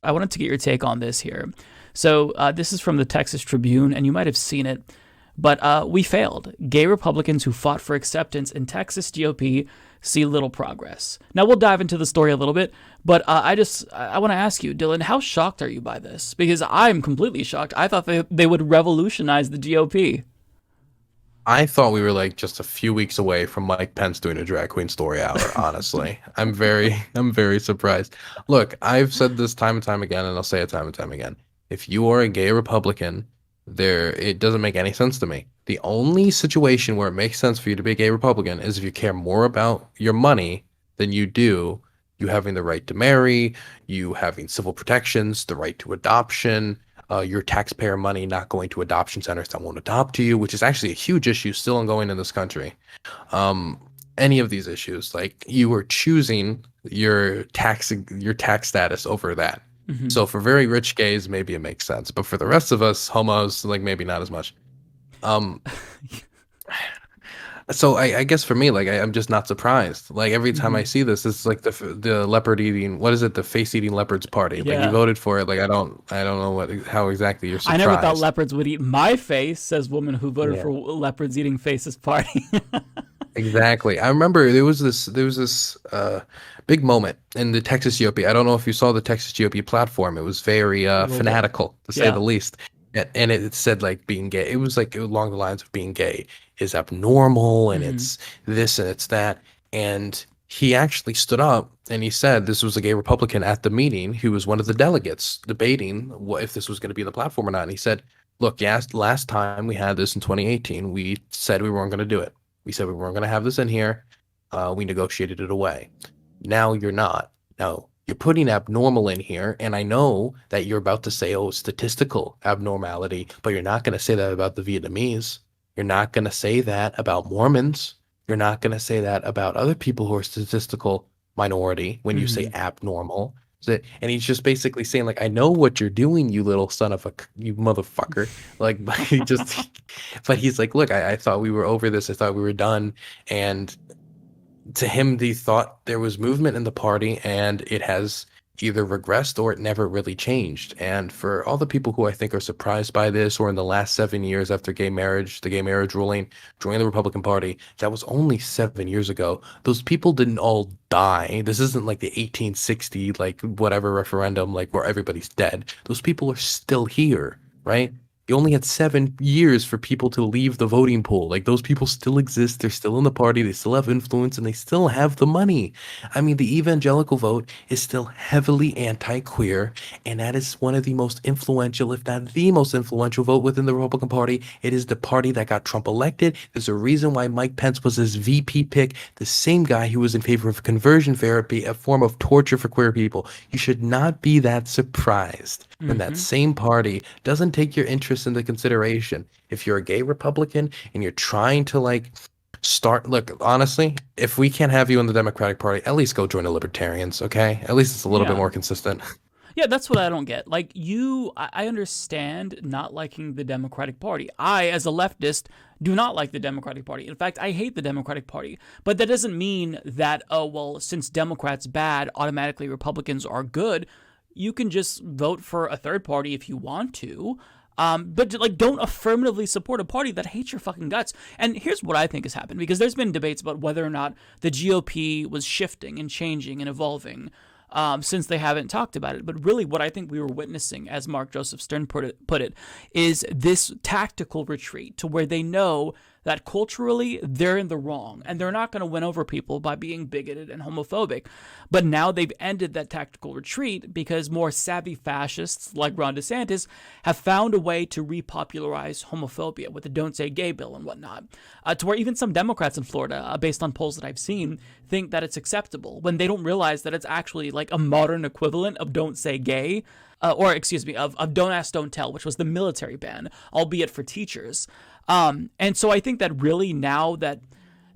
I wanted to get your take on this here. So this is from the Texas Tribune, and you might have seen it, but we failed. Gay Republicans who fought for acceptance in Texas GOP see little progress. Now we'll dive into the story a little bit, but I want to ask you, Dylan, how shocked are you by this? Because I'm completely shocked. I thought they would revolutionize the GOP. I thought we were like just a few weeks away from Mike Pence doing a drag queen story hour, honestly. I'm very surprised. Look, I've said this time and time again, and I'll say it time and time again. If you are a gay Republican, it doesn't make any sense to me. The only situation where it makes sense for you to be a gay Republican is if you care more about your money than you having the right to marry, you having civil protections, the right to adoption, your taxpayer money not going to adoption centers that won't adopt you, which is actually a huge issue still ongoing in this country. Um, any of these issues, like you are choosing your tax status over that. Mm-hmm. So for very rich gays, maybe it makes sense, but for the rest of us homos, like maybe not as much. Um, so I guess for me, like I'm just not surprised. Like every time I Mm-hmm. see this, it's like the leopard eating. What is it? The face eating leopards party. Like you Yeah. voted for it. Like I don't know how exactly you're I never thought surprised. leopards would eat my face, says woman who voted Yeah, for leopards eating faces party. exactly. I remember there was this big moment in the Texas GOP. I don't know if you saw the Texas GOP platform. It was very A little bit. fanatical to say Yeah. the least. And it said like being gay. It was like along the lines of being gay is abnormal and Mm-hmm. it's this and it's that. And he actually stood up and he said this was a gay Republican at the meeting who was one of the delegates debating what if this was going to be the platform or not. And he said, "Look, yes, last time we had this in 2018, we said we weren't going to do it. We said we weren't going to have this in here. We negotiated it away. Now you're not. Now you're putting abnormal in here, and I know that you're about to say, oh, statistical abnormality, but you're not going to say that about the Vietnamese. You're not going to say that about Mormons. You're not going to say that about other people who are statistical minority when you say Mm-hmm. abnormal." And he's just basically saying, like, I know what you're doing, you little son of a, you motherfucker. Like, but he just, but he's like, look, I thought we were over this. I thought we were done. And to him, he thought there was movement in the party and it has either regressed or it never really changed. And for all the people who I think are surprised by this or in the last 7 years after gay marriage, the gay marriage ruling, joining the Republican Party, that was only 7 years ago. Those people didn't all die. This isn't like the 1860, like whatever referendum, like where everybody's dead. Those people are still here, right? You only had 7 years for people to leave the voting pool. Like those people still exist. They're still in the party. They still have influence and they still have the money. I mean, the evangelical vote is still heavily anti-queer, and that is one of the most influential, if not the most influential vote within the Republican Party. It is the party that got Trump elected. There's a reason why Mike Pence was his VP pick, the same guy who was in favor of conversion therapy, a form of torture for queer people. You should not be that surprised when that Mm-hmm. same party doesn't take your interests into consideration. If you're a gay Republican and you're trying to like look, honestly, if we can't have you in the Democratic Party, at least go join the Libertarians, okay? At least it's a little bit Yeah. more consistent. Yeah, that's what I don't get. Like, I understand not liking the Democratic Party. I, as a leftist, do not like the Democratic Party. In fact, I hate the Democratic Party. But that doesn't mean that, oh, well, since Democrats bad, automatically Republicans are good. You can just vote for a third party if you want to. But like, don't affirmatively support a party that hates your fucking guts. And here's what I think has happened, because there's been debates about whether or not the GOP was shifting and changing and evolving since they haven't talked about it. But really, what I think we were witnessing, as Mark Joseph Stern put it, is this tactical retreat to where they know that culturally they're in the wrong and they're not going to win over people by being bigoted and homophobic. But now they've ended that tactical retreat because more savvy fascists like Ron DeSantis have found a way to repopularize homophobia with the Don't Say Gay bill and whatnot, to where even some Democrats in Florida, based on polls that I've seen, think that it's acceptable when they don't realize that it's actually like a modern equivalent of Don't Say Gay. Or excuse me, of Don't Ask, Don't Tell, which was the military ban, albeit for teachers. And so I think that really now that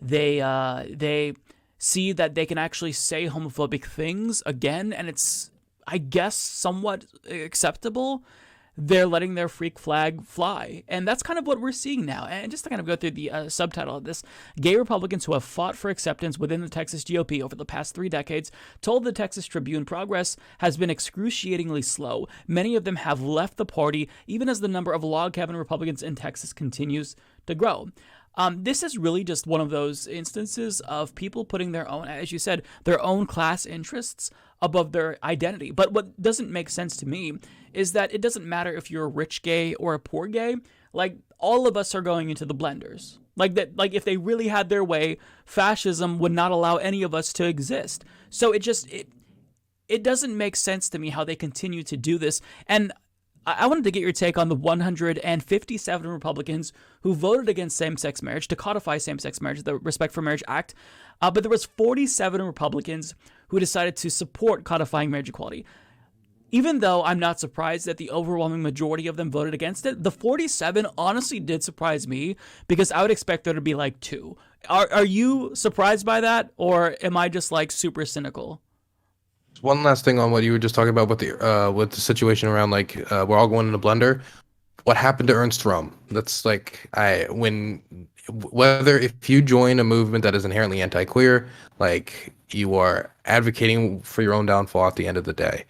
they see that they can actually say homophobic things again, and it's, I guess, somewhat acceptable, they're letting their freak flag fly. And that's kind of what we're seeing now. And just to kind of go through the subtitle of this, gay Republicans who have fought for acceptance within the Texas GOP over the past 3 decades told the Texas Tribune progress has been excruciatingly slow. Many of them have left the party, even as the number of log cabin Republicans in Texas continues to grow. This is really just one of those instances of people putting their own, as you said, their own class interests above their identity. But what doesn't make sense to me is that it doesn't matter if you're a rich gay or a poor gay. Like, all of us are going into the blenders. Like that. Like, if they really had their way, fascism would not allow any of us to exist. So it doesn't make sense to me how they continue to do this. And I wanted to get your take on the 157 Republicans who voted against same-sex marriage, to codify same-sex marriage, the Respect for Marriage Act. But there was 47 Republicans who decided to support codifying marriage equality. Even though I'm not surprised that the overwhelming majority of them voted against it, the 47 honestly did surprise me, because I would expect there to be like 2. Are you surprised by that, or am I just like super cynical? One last thing on what you were just talking about with the situation around like we're all going in a blender. What happened to Ernst? That's like whether if you join a movement that is inherently anti-queer, like you are advocating for your own downfall at the end of the day.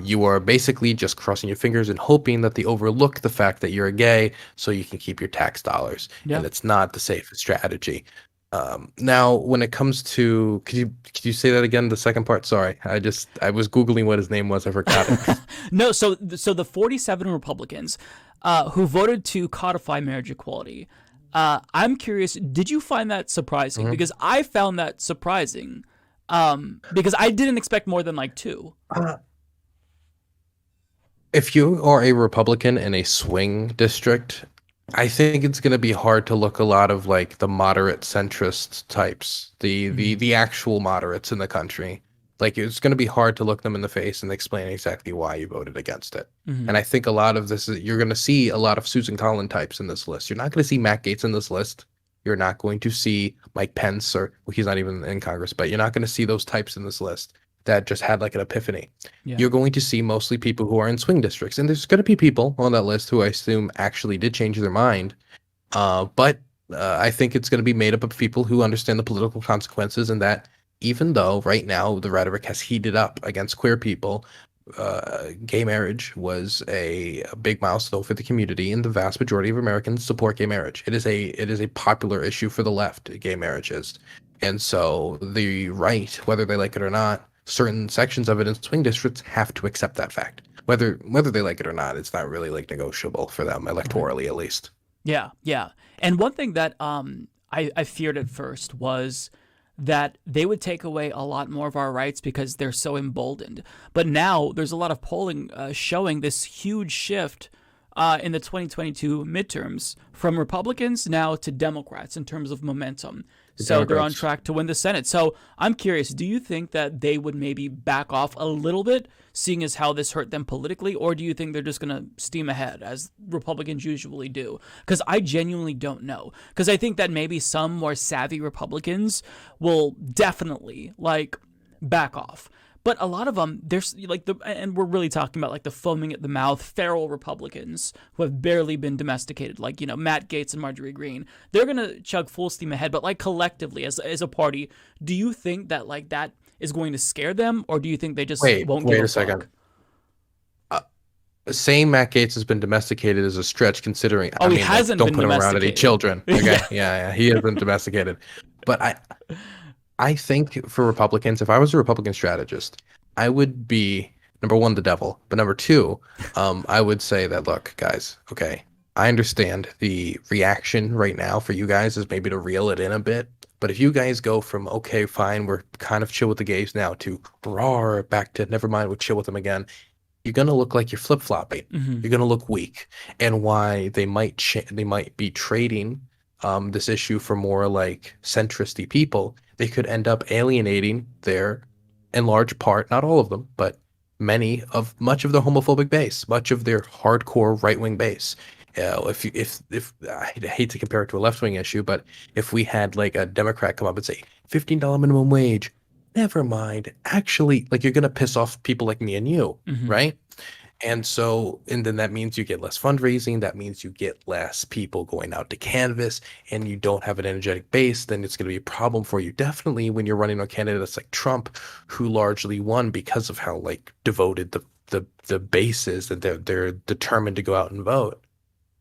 You are basically just crossing your fingers and hoping that they overlook the fact that you're a gay so you can keep your tax dollars. Yeah. And it's not the safest strategy. Now, when it comes to, could you say that again? The second part. Sorry, I was Googling what his name was. I forgot it. No, so the 47 Republicans who voted to codify marriage equality. I'm curious, did you find that surprising? Mm-hmm. Because I found that surprising. Because I didn't expect more than like 2. If you are a Republican in a swing district, I think it's going to be hard to look a lot of like the moderate centrist types, the actual moderates in the country. Like, it's going to be hard to look them in the face and explain exactly why you voted against it. Mm-hmm. And I think a lot of this is, you're going to see a lot of Susan Collins types in this list. You're not going to see Matt Gaetz in this list. You're not going to see Mike Pence, or well, he's not even in Congress, but you're not going to see those types in this list that just had like an epiphany. Yeah. You're going to see mostly people who are in swing districts. And there's going to be people on that list who I assume actually did change their mind. But I think it's going to be made up of people who understand the political consequences, and that even though right now the rhetoric has heated up against queer people, gay marriage was a big milestone for the community, and the vast majority of Americans support gay marriage. It is a popular issue for the left, gay marriage is. And so the right, whether they like it or not, certain sections of it in swing districts have to accept that fact. Whether they like it or not, it's not really like negotiable for them electorally, at least. Yeah, yeah. And one thing that I feared at first was that they would take away a lot more of our rights because they're so emboldened. But now there's a lot of polling showing this huge shift in the 2022 midterms from Republicans now to Democrats in terms of momentum. So they're on track to win the Senate. So I'm curious, do you think that they would maybe back off a little bit, seeing as how this hurt them politically, or do you think they're just going to steam ahead, as Republicans usually do? Because I genuinely don't know. Because I think that maybe some more savvy Republicans will definitely, like, back off. But a lot of them, there's like and we're really talking about like the foaming at the mouth, feral Republicans who have barely been domesticated, like, you know, Matt Gaetz and Marjorie Greene. They're gonna chug full steam ahead, but like collectively as a party, do you think that like that is going to scare them, or do you think they just won't give a second? Saying Matt Gaetz has been domesticated is a stretch, considering. Oh, I mean, he hasn't like, don't been put him around any children. Okay, yeah, he has been domesticated, but I think for Republicans, if I was a Republican strategist, I would be, number one, the devil. But number two, I would say that, look, guys, okay, I understand the reaction right now for you guys is maybe to reel it in a bit. But if you guys go from, okay, fine, we're kind of chill with the gays now, to roar, back to never mind, we'll chill with them again, you're going to look like you're flip-flopping. Mm-hmm. You're going to look weak. And why they might be trading this issue for more like centristy people, they could end up alienating their, in large part, not all of them, but much of their homophobic base, much of their hardcore right-wing base. If I hate to compare it to a left-wing issue, but if we had like a Democrat come up and say $15 minimum wage, never mind, actually, like, you're gonna piss off people like me and you, mm-hmm. right? And so, and then that means you get less fundraising. That means you get less people going out to canvass, and you don't have an energetic base. Then it's going to be a problem for you. Definitely when you're running on candidates like Trump, who largely won because of how like devoted the base is, that they're determined to go out and vote.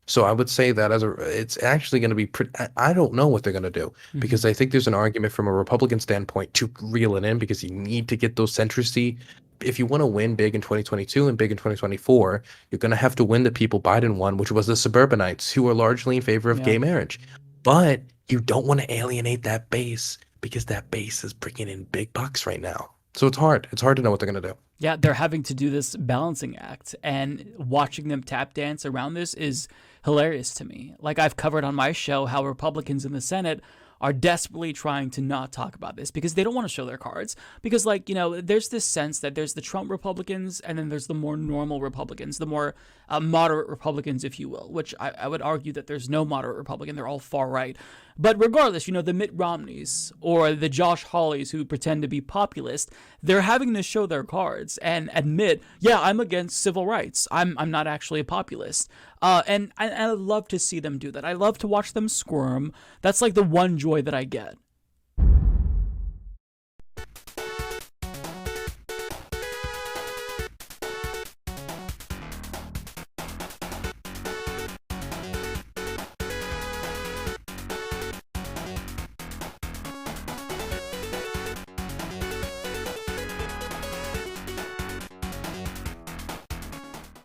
So I would say that it's actually going to be I don't know what they're going to do, Hmm. because I think there's an argument from a Republican standpoint to reel it in, because you need to get those centricity. If you want to win big in 2022 and big in 2024, you're going to have to win the people Biden won, which was the suburbanites, who are largely in favor of Yeah. gay marriage. But you don't want to alienate that base, because that base is bringing in big bucks right now. So it's hard. It's hard to know what they're going to do. Yeah, they're having to do this balancing act, and watching them tap dance around this is hilarious to me. Like, I've covered on my show how Republicans in the Senate are desperately trying to not talk about this because they don't want to show their cards. Because, like, there's this sense that there's the Trump Republicans and then there's the more normal Republicans, the more moderate Republicans, if you will, which I would argue that there's no moderate Republican. They're all far right. But regardless, the Mitt Romneys or the Josh Hawleys who pretend to be populist, they're having to show their cards and admit, yeah, I'm against civil rights. I'm not actually a populist. And I love to see them do that. I love to watch them squirm. That's like the one joy that I get.